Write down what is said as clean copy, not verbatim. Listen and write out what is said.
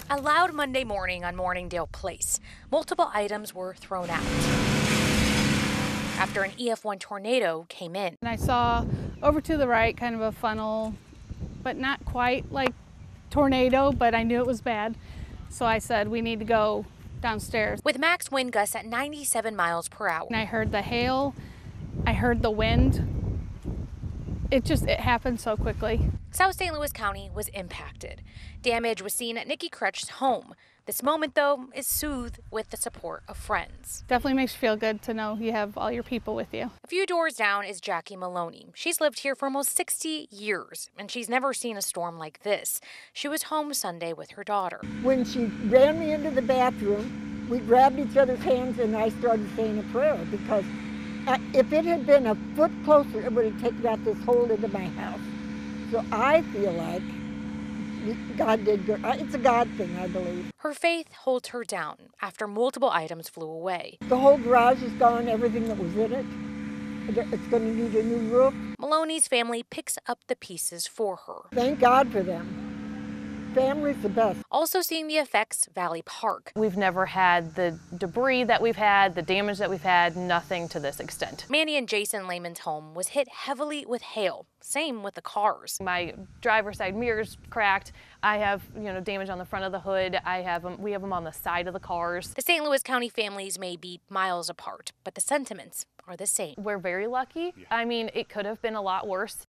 A loud Monday morning on Morningdale Place. Multiple items were thrown out after an EF1 tornado came in. And I saw over to the right kind of a funnel, but not quite like tornado, but I knew it was bad. So I said, we need to go downstairs. With max wind gusts at 97 miles per hour. And I heard the hail, I heard the wind. It happened so quickly. South St. Louis County was impacted. Damage was seen at Nikki Kretsch's home. This moment, though, is soothed with the support of friends. Definitely makes you feel good to know you have all your people with you. A few doors down is Jackie Maloney. She's lived here for almost 60 years, and she's never seen a storm like this. She was home Sunday with her daughter. When she ran me into the bathroom, we grabbed each other's hands and I started saying a prayer because if it had been a foot closer, it would have taken out this hole into my house. So I feel like God did good. It's a God thing, I believe. Her faith holds her down after multiple items flew away. The whole garage is gone, everything that was in it. It's going to need a new roof. Maloney's family picks up the pieces for her. Thank God for them. Family's the best. Also seeing the effects, Valley Park. We've never had the debris that we've had, the damage that we've had, nothing to this extent. Manny and Jason Lehman's home was hit heavily with hail. Same with the cars. My driver's side mirror's cracked. I have, damage on the front of the hood. We have them on the side of the cars. The St. Louis County families may be miles apart, but the sentiments are the same. We're very lucky. Yeah. I mean, it could have been a lot worse.